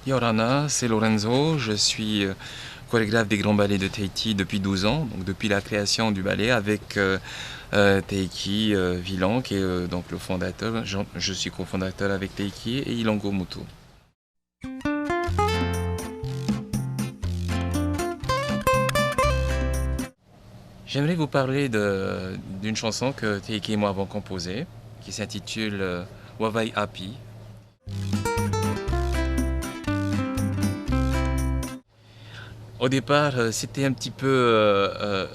Yorana, c'est Lorenzo, je suis chorégraphe des grands ballets de Tahiti depuis 12 ans, donc depuis la création du ballet avec Teiki Vilan qui est donc le fondateur. Je suis cofondateur avec Teiki et Ilongo Mutu. J'aimerais vous parler d'une chanson que Teiki et moi avons composée, qui s'intitule Wavai Api. Au départ, c'était un petit peu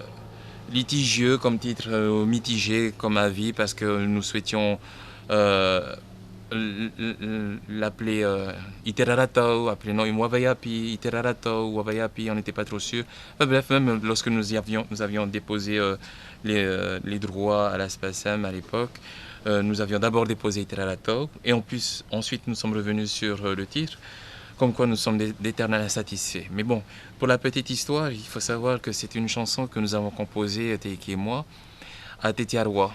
litigieux comme titre, mitigé comme avis, parce que nous souhaitions l'appeler Iteraratau, appeler non Wavaiapi, Iteraratau, Wavaiapi, on n'était pas trop sûr. Enfin, bref, même lorsque nous avions déposé les droits à la SPACEM à l'époque, nous avions d'abord déposé Iteraratau, et ensuite nous sommes revenus sur le titre. Comme quoi nous sommes d'éternels insatisfaits. Mais bon, pour la petite histoire, il faut savoir que c'est une chanson que nous avons composée, Teiki et moi, à Tetiaroa.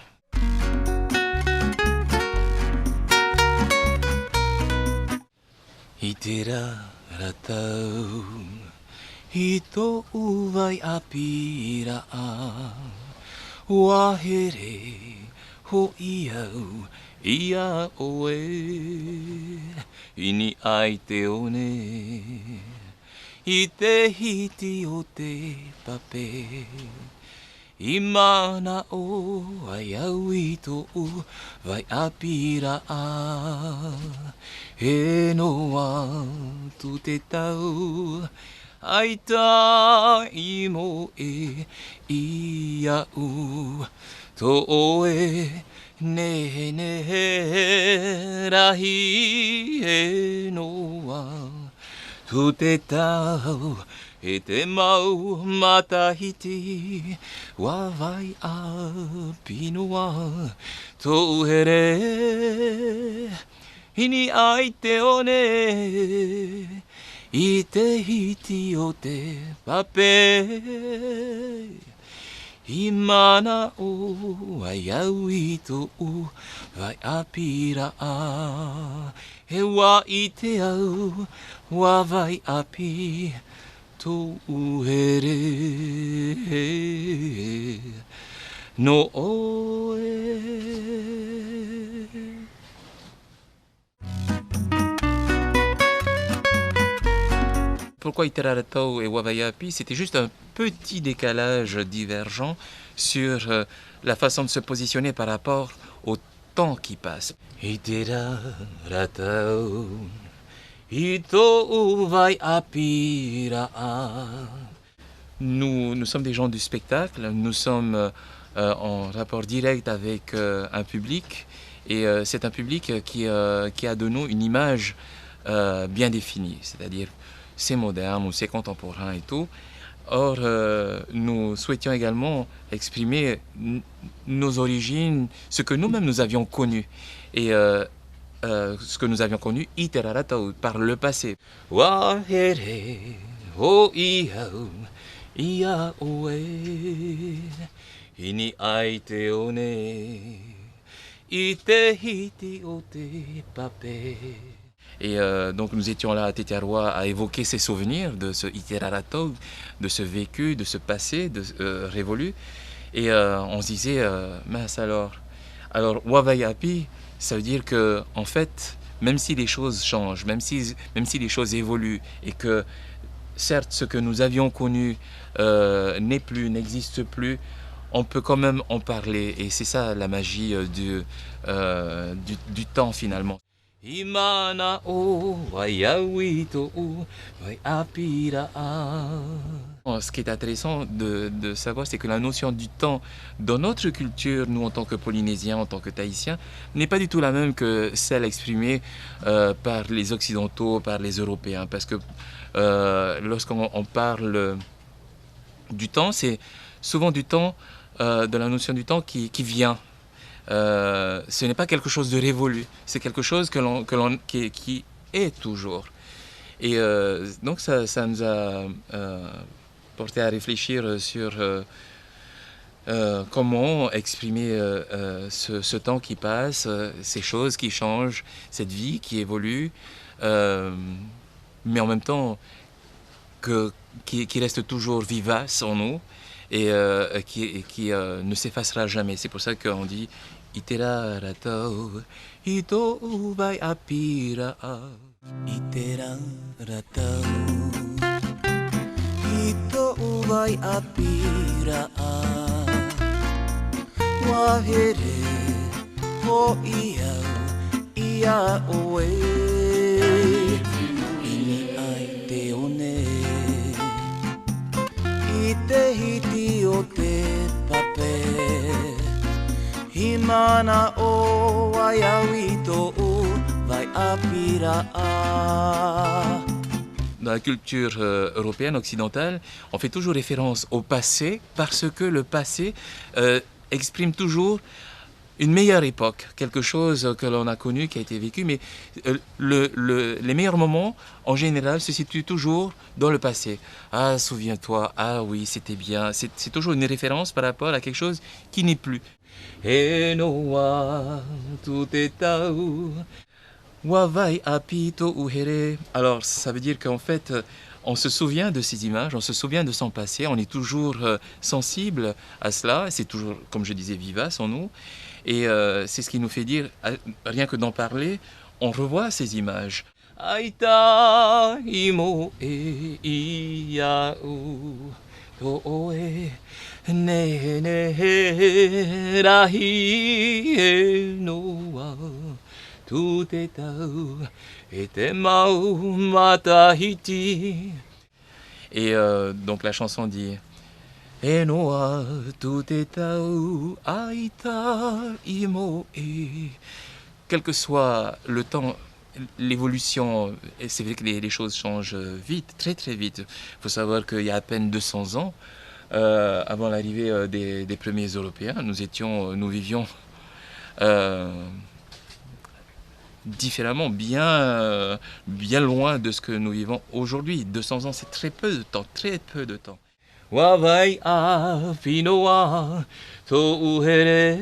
Itera ratau, hito uvai apira a, wahere ho iau, ia oe. Ini ai te one, I te hiti o te pape. I mana o ai au I tō vai apira a. He noa tu te tau, ai tā I mo I au. Tō oe ne rahi e noa tu te tau e te mau matahiti wawai a pinoa tō here ini ai te one I te hiti o te pape. I mana o ai au I tō vai apira a. He wā I te au, wā vai api tō here. No oe. Pourquoi Iteraratau et Wavaiapi? C'était juste un petit décalage divergent sur la façon de se positionner par rapport au temps qui passe. Iteraratau, hito vai apira. Nous sommes des gens du spectacle, nous sommes en rapport direct avec un public et c'est un public qui a de nous une image bien définie, c'est-à-dire c'est moderne ou c'est contemporain et tout. Or, nous souhaitions également exprimer nos origines, ce que nous-mêmes nous avions connu. Et ce que nous avions connu, Iteraratau, par le passé. Wahere, o iau, ia oe, ini ai te one, I te hiti o te pape. Et donc nous étions là à Tetiaroa à évoquer ces souvenirs de ce Iteraratau, de ce vécu, de ce passé révolu. Et on se disait, mince alors Wavaiapi, ça veut dire que en fait, même si les choses changent, même si les choses évoluent, et que certes ce que nous avions connu n'est plus, n'existe plus, on peut quand même en parler. Et c'est ça la magie du temps finalement. Imana o ai au I tō vai apira a. Ce qui est intéressant de savoir, c'est que la notion du temps dans notre culture, nous en tant que Polynésiens, en tant que Tahitiens, n'est pas du tout la même que celle exprimée par les Occidentaux, par les Européens. Parce que lorsqu'on parle du temps, c'est souvent du temps, de la notion du temps qui vient. Ce n'est pas quelque chose de révolu, c'est quelque chose qui est toujours. Et donc ça nous a porté à réfléchir sur comment exprimer ce temps qui passe, ces choses qui changent, cette vie qui évolue, mais en même temps qui reste toujours vivace en nous et qui ne s'effacera jamais. C'est pour ça qu'on dit Itera ratau, ito vai apira. Itera ratau, ito vai apira. Wahere ho ia oe. Ini ai te one. Ite hiti o te pape. Himana o waiawito o vai apira. Dans la culture européenne, occidentale, on fait toujours référence au passé parce que le passé exprime toujours une meilleure époque, quelque chose que l'on a connu, qui a été vécu, mais les meilleurs moments, en général, se situent toujours dans le passé. Ah, souviens-toi, ah oui, c'était bien. C'est toujours une référence par rapport à quelque chose qui n'est plus. E no wa tutetau wavai apito uhere. Alors, ça veut dire qu'en fait, on se souvient de ces images, on se souvient de son passé, on est toujours sensible à cela, c'est toujours, comme je disais, vivace en nous. Et c'est ce qui nous fait dire, rien que d'en parler, on revoit ces images. Aita imo e ia u to oe ne ne rahi e no wa tout est tau et te mau matahiti. Et donc la chanson dit E noa tout est tau aita imo e. Quel que soit le temps, l'évolution, et c'est vrai que les choses changent vite, très très vite. Il faut savoir qu'il y a à peine 200 ans, avant l'arrivée des premiers Européens, nous vivions différemment, bien loin de ce que nous vivons aujourd'hui. 200 ans, c'est très peu de temps, très peu de temps. Wavai a pinoa to uhere.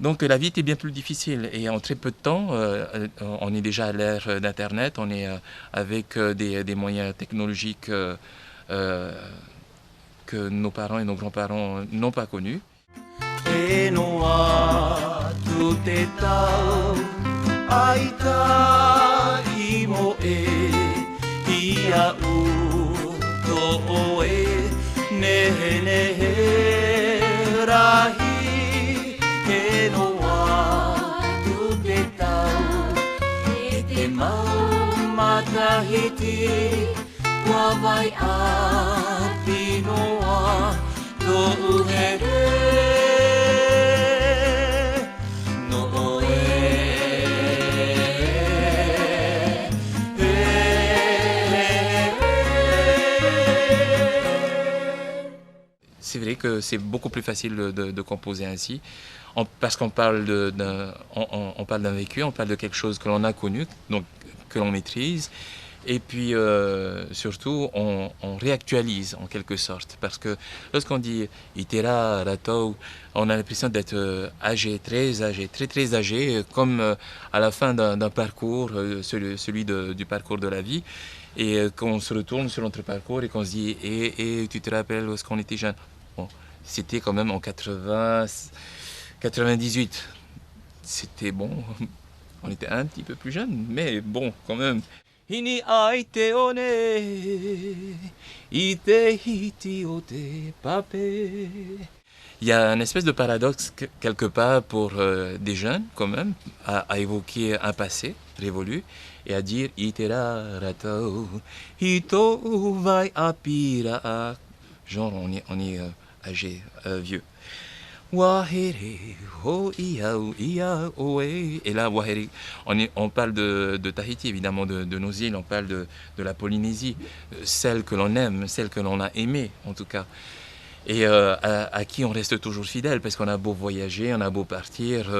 Donc la vie était bien plus difficile et en très peu de temps, on est déjà à l'ère d'Internet, on est avec des moyens technologiques que nos parents et nos grands-parents n'ont pas connus. E noa tout est tau aita imo e ia u to oe nehe nehe rahi e noa tout est tau e te mau matahiti wawai a pinoa to uhere. C'est vrai que c'est beaucoup plus facile de composer ainsi, parce qu'on parle on parle d'un vécu, on parle de quelque chose que l'on a connu, donc que l'on maîtrise, et puis surtout on réactualise en quelque sorte, parce que lorsqu'on dit itera ratou, on a l'impression d'être âgé, très âgé, comme à la fin d'un parcours, celui du parcours de la vie, et qu'on se retourne sur notre parcours et qu'on se dit et tu te rappelles lorsqu'on était jeune. Bon, c'était quand même en 98. C'était bon, on était un petit peu plus jeune, mais bon, quand même. Ini aite one, ite hiti o te pape. Il y a un espèce de paradoxe quelque part pour des jeunes, quand même, à évoquer un passé révolu et à dire itera ratau, hito vai apira. Genre, on est âgé, vieux. Wahere ho ia oe. Et là, Wahere, on parle de Tahiti, évidemment, de nos îles, on parle de la Polynésie, celle que l'on aime, celle que l'on a aimée, en tout cas. et à qui on reste toujours fidèle, parce qu'on a beau voyager, on a beau partir,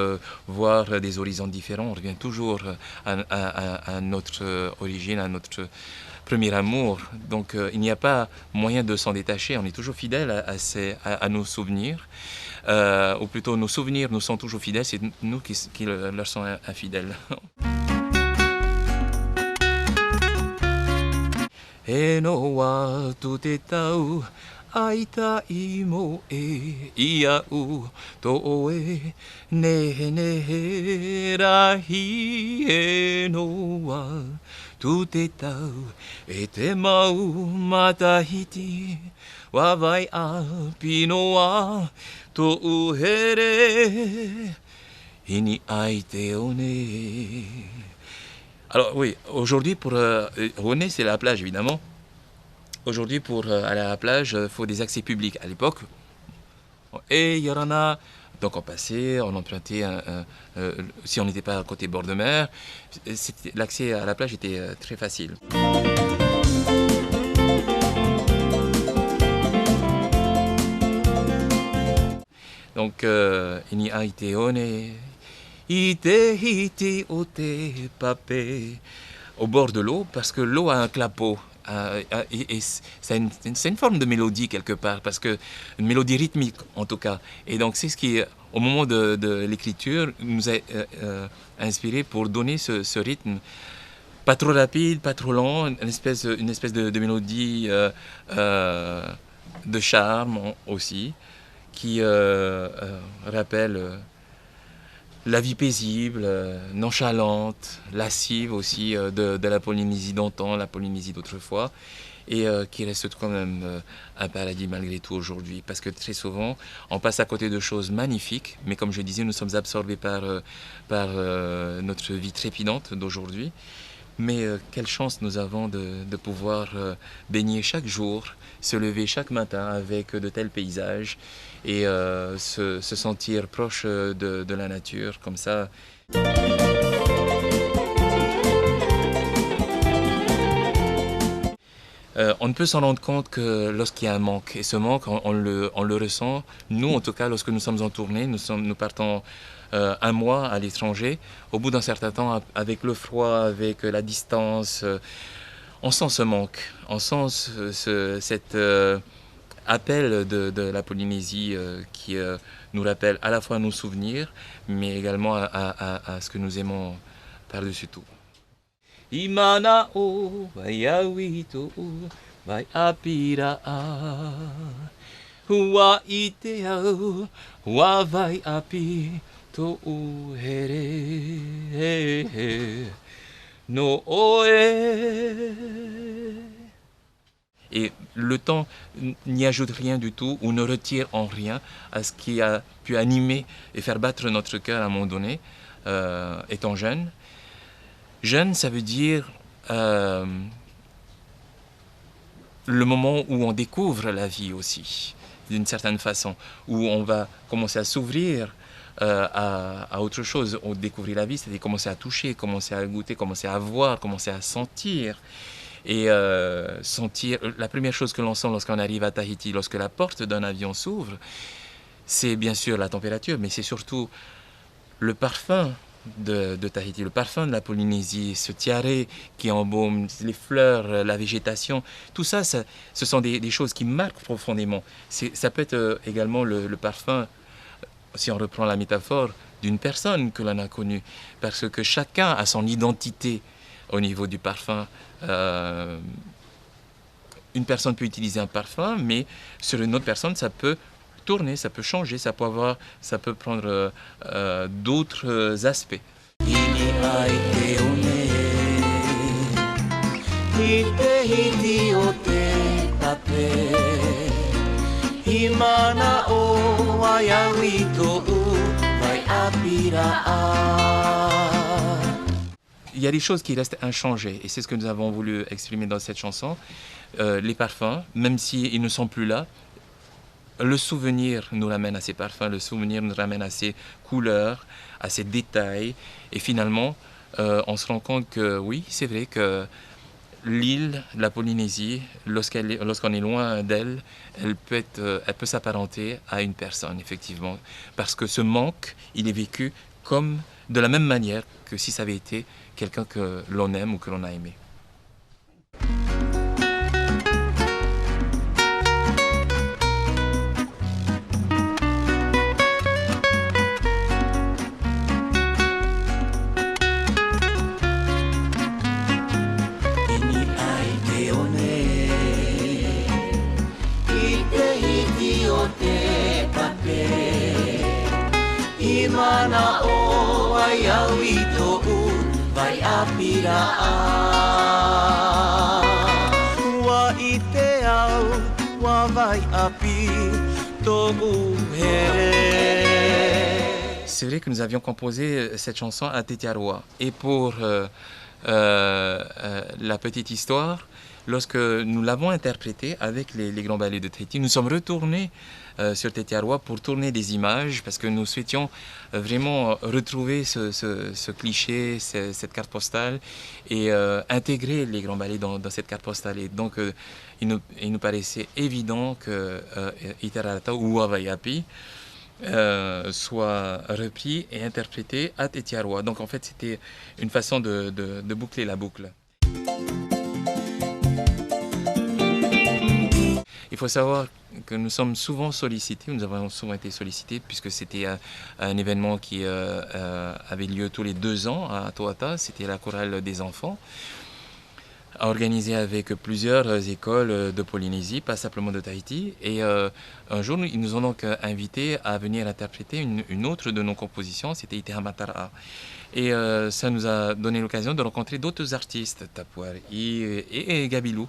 voir des horizons différents, on revient toujours à notre origine, à notre premier amour. Donc il n'y a pas moyen de s'en détacher, on est toujours fidèle à nos souvenirs, ou plutôt nos souvenirs nous sont toujours fidèles, c'est nous qui leur sommes infidèles. E no wa tu te tau, aita I mo e ia u to e nehe rahi e no wa tu te tau e te mau matahiti wa vai a pino wa to uhere ini ai te one. Alors oui, aujourd'hui pour René, c'est la plage évidemment. Aujourd'hui pour aller à la plage, il faut des accès publics. À l'époque, et il y en a, donc on passait, on empruntait, si on n'était pas à côté bord de mer, l'accès à la plage était très facile. Donc, ini ai te one. Ite hiti o te pape, au bord de l'eau, parce que l'eau a un clapot. Et c'est une forme de mélodie quelque part, parce que une mélodie rythmique en tout cas. Et donc c'est ce qui, au moment de l'écriture, nous a inspiré pour donner ce rythme, pas trop rapide, pas trop lent, une espèce de mélodie de charme aussi, qui rappelle la vie paisible, nonchalante, lascive aussi de la Polynésie d'antan, la Polynésie d'autrefois, et qui reste quand même un paradis malgré tout aujourd'hui, parce que très souvent on passe à côté de choses magnifiques, mais comme je disais, nous sommes absorbés par notre vie trépidante d'aujourd'hui. Mais quelle chance nous avons de pouvoir baigner chaque jour, se lever chaque matin avec de tels paysages et se sentir proche de la nature comme ça. On ne peut s'en rendre compte que lorsqu'il y a un manque. Et ce manque, on le ressent. Nous, en tout cas, lorsque nous sommes en tournée, nous partons un mois à l'étranger. Au bout d'un certain temps, avec le froid, avec la distance, on sent ce manque. On sent cet appel de la Polynésie qui nous rappelle à la fois nos souvenirs, mais également à ce que nous aimons par-dessus tout. Imana o vai awito vai apira a hua I te au hua vai api to uhere no oe. Et le temps n'y ajoute rien du tout ou ne retire en rien à ce qui a pu animer et faire battre notre cœur à un moment donné, étant jeune. Jeune, ça veut dire le moment où on découvre la vie aussi, d'une certaine façon, où on va commencer à s'ouvrir à autre chose. On découvre la vie, c'est-à-dire commencer à toucher, commencer à goûter, commencer à voir, commencer à sentir. Et sentir, la première chose que l'on sent lorsqu'on arrive à Tahiti, lorsque la porte d'un avion s'ouvre, c'est bien sûr la température, mais c'est surtout le parfum de Tahiti, le parfum de la Polynésie, ce tiare qui embaume, les fleurs, la végétation, tout ça, ce sont des choses qui marquent profondément. Ça peut être également le parfum, si on reprend la métaphore, d'une personne que l'on a connue, parce que chacun a son identité au niveau du parfum. Une personne peut utiliser un parfum, mais sur une autre personne, ça peut tourner, ça peut changer, ça peut prendre d'autres aspects. Il y a des choses qui restent inchangées et c'est ce que nous avons voulu exprimer dans cette chanson. Les parfums, même s'ils ne sont plus là, le souvenir nous ramène à ces parfums, le souvenir nous ramène à ces couleurs, à ces détails. Et finalement, on se rend compte que oui, c'est vrai que l'île, la Polynésie, lorsqu'on est loin d'elle, elle peut s'apparenter à une personne, effectivement. Parce que ce manque, il est vécu comme de la même manière que si ça avait été quelqu'un que l'on aime ou que l'on a aimé. Mana o vai au I to'u vai apirā Wa I te au wa vai api to'u here. C'est vrai que nous avions composé cette chanson à Tetiaroa. Et pour la petite histoire, lorsque nous l'avons interprétée avec les Grands Ballets de Tahiti, nous sommes retournés sur Tetiaroa pour tourner des images parce que nous souhaitions vraiment retrouver ce cliché, cette carte postale et intégrer les Grands Ballets dans cette carte postale. Et donc il nous paraissait évident que Iterarata ou Wavaiapi soit repris et interprété à Tetiaroa. Donc en fait c'était une façon de boucler la boucle. Il faut savoir que nous sommes souvent sollicités, nous avons souvent été sollicités puisque c'était un événement qui avait lieu tous les 2 ans à Toata, c'était la chorale des enfants, organisée avec plusieurs écoles de Polynésie, pas simplement de Tahiti. Et un jour, ils nous ont donc invités à venir interpréter une autre de nos compositions, c'était Itehamatara. Et ça nous a donné l'occasion de rencontrer d'autres artistes, Tapuari et Gabilou.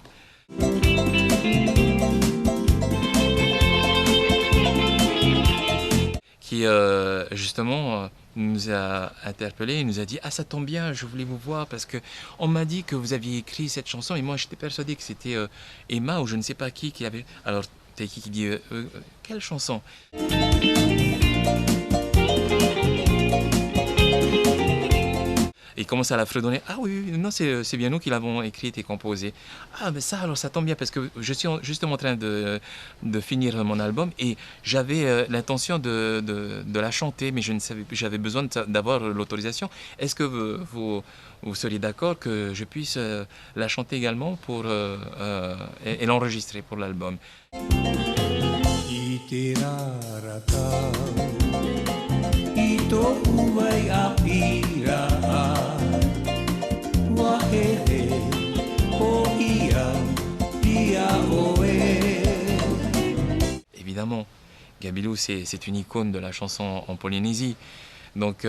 Qui justement nous a interpellés, il nous a dit « Ah, ça tombe bien, je voulais vous voir parce qu'on m'a dit que vous aviez écrit cette chanson et moi j'étais persuadé que c'était Emma ou je ne sais pas qui avait... » Alors Taiki qui dit « Quelle chanson ?» Et il commence à la fredonner. Ah oui, non, c'est bien nous qui l'avons écrite et composée. Ah, mais ça, alors ça tombe bien parce que je suis justement en train de finir mon album et j'avais l'intention de la chanter, mais j'avais besoin d'avoir l'autorisation. Est-ce que vous seriez d'accord que je puisse la chanter également et l'enregistrer pour l'album? Évidemment, Gabilou, c'est une icône de la chanson en Polynésie. Donc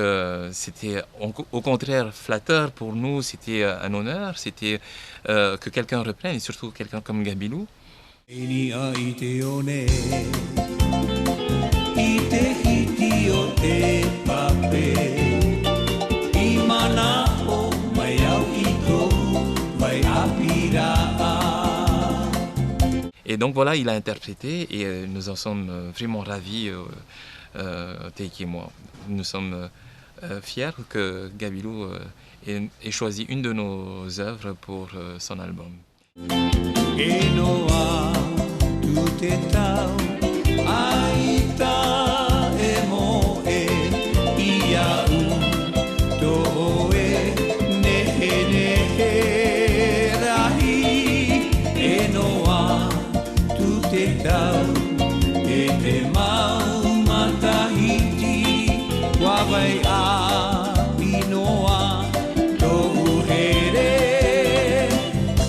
c'était au contraire flatteur pour nous, c'était un honneur, c'était que quelqu'un reprenne, et surtout quelqu'un comme Gabilou. Et donc voilà, il a interprété et nous en sommes vraiment ravis, Taiki et moi. Nous sommes fiers que Gabilou ait choisi une de nos œuvres pour son album.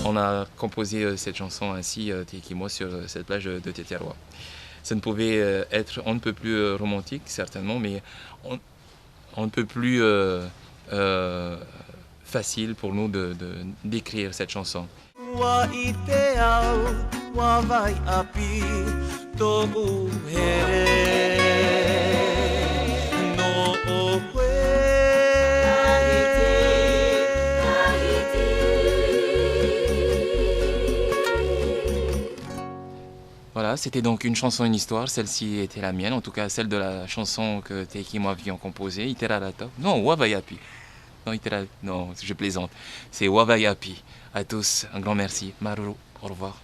On a composé cette chanson ainsi, Taiki et moi, sur cette plage de Tetiaroa. Ça ne pouvait être on ne peut plus romantique, certainement, mais on ne peut plus facile pour nous d'écrire cette chanson. Voilà, c'était donc une chanson, une histoire. Celle-ci était la mienne, en tout cas celle de la chanson que Taiki et moi avions composée, Iterarata. Non, Wavaiapi. maintenant Itera. Non, je plaisante. C'est Wavai Api. À tous, un grand merci. Maruru, au revoir.